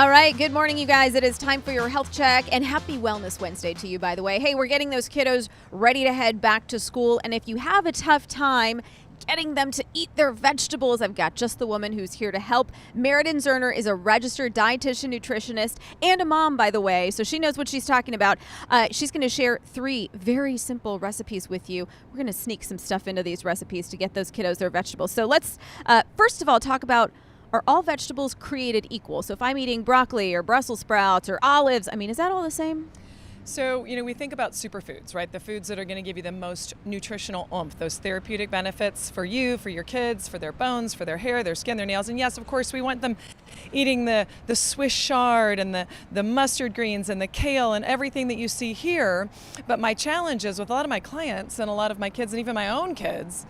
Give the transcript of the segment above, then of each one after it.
All right, good morning, you guys. It is time for your health check, and happy Wellness Wednesday to you, by the way. Hey, we're getting those kiddos ready to head back to school, and if you have a tough time getting them to eat their vegetables, I've got just the woman who's here to help. Meridan Zerner is a registered dietitian nutritionist and a mom, by the way, so she knows what she's talking about. She's going to share 3 very simple recipes with you. We're going to sneak some stuff into these recipes to get those kiddos their vegetables. So let's first of all talk about, are all vegetables created equal? So if I'm eating broccoli or Brussels sprouts or olives, I mean, is that all the same? So, we think about superfoods, right? The foods that are going to give you the most nutritional oomph, those therapeutic benefits for you, for your kids, for their bones, for their hair, their skin, their nails. And yes, of course, we want them eating the Swiss chard and the mustard greens and the kale and everything that you see here. But my challenge is with a lot of my clients and a lot of my kids and even my own kids,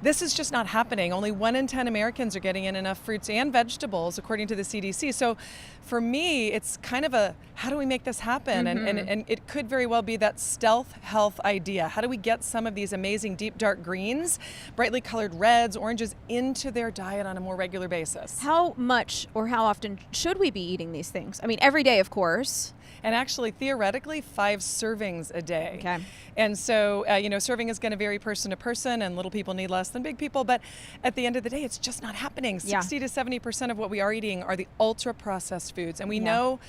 this is just not happening. Only 1 in 10 Americans are getting in enough fruits and vegetables, according to the CDC. So for me, it's kind of a, how do we make this happen? Mm-hmm. And it could very well be that stealth health idea. How do we get some of these amazing deep dark greens, brightly colored reds, oranges into their diet on a more regular basis? How much or how often should we be eating these things? I mean, every day, of course. And actually, theoretically, 5 servings a day. Okay. And so, serving is going to vary person to person, and little people need less than big people. But at the end of the day, it's just not happening. 60 to 70% of what we are eating are the ultra processed foods. And we know,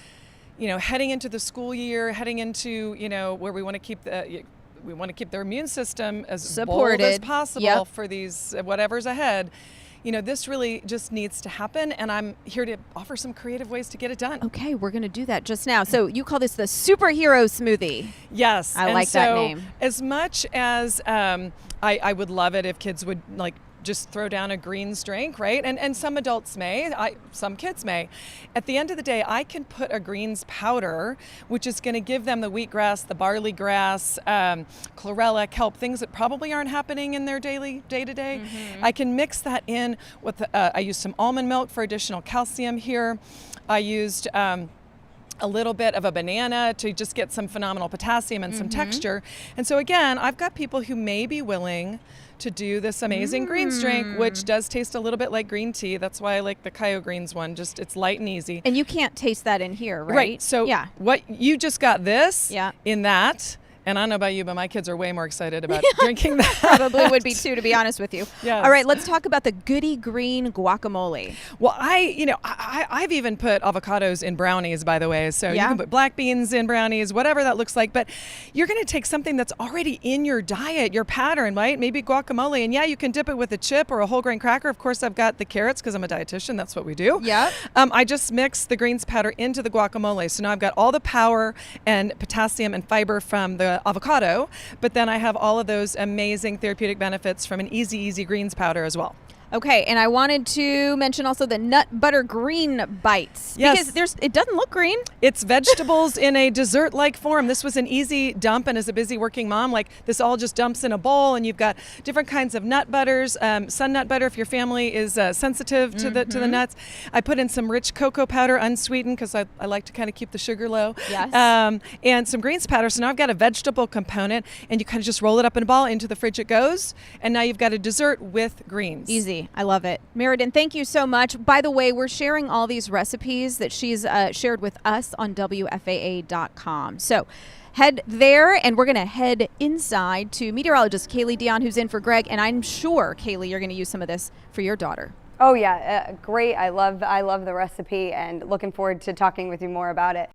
heading into the school year, heading into, where we want to keep their immune system as supported bold as possible. Yep. For these whatever's ahead. This really just needs to happen, and I'm here to offer some creative ways to get it done. Okay, we're going to do that just now. So you call this the superhero smoothie. Yes. I like that name. As much as I would love it if kids would just throw down a greens drink, right? And some adults may, some kids may. At the end of the day, I can put a greens powder, which is going to give them the wheatgrass, the barley grass, chlorella, kelp, things that probably aren't happening in their day-to-day. Mm-hmm. I can mix that in with, I used some almond milk for additional calcium here. I used a little bit of a banana to just get some phenomenal potassium and some texture. And so again, I've got people who may be willing to do this amazing greens drink, which does taste a little bit like green tea. That's why I like the Kyo Greens one. Just, it's light and easy. And you can't taste that in here, right? Right. So what you just got this in that. And I don't know about you, but my kids are way more excited about drinking that. Probably would be too, to be honest with you. Yes. All right, let's talk about the Goody Green guacamole. Well, I've even put avocados in brownies, by the way. So you can put black beans in brownies, whatever that looks like. But you're going to take something that's already in your diet, your pattern, right? Maybe guacamole. And you can dip it with a chip or a whole grain cracker. Of course, I've got the carrots because I'm a dietitian. That's what we do. Yeah. I just mix the greens powder into the guacamole. So now I've got all the power and potassium and fiber from the avocado, but then I have all of those amazing therapeutic benefits from an easy greens powder as well. Okay, and I wanted to mention also the nut butter green bites. Yes. Because it doesn't look green. It's vegetables in a dessert-like form. This was an easy dump, and as a busy working mom, this all just dumps in a bowl, and you've got different kinds of nut butters, sun nut butter if your family is sensitive to the nuts. I put in some rich cocoa powder, unsweetened, because I like to kind of keep the sugar low. Yes. And some greens powder. So now I've got a vegetable component, and you kind of just roll it up in a ball, into the fridge it goes, and now you've got a dessert with greens. Easy. I love it. Meridan, thank you so much. By the way, we're sharing all these recipes that she's shared with us on WFAA.com. So head there, and we're going to head inside to meteorologist Kaylee Dion, who's in for Greg. And I'm sure, Kaylee, you're going to use some of this for your daughter. Oh, yeah. Great. I love the recipe and looking forward to talking with you more about it.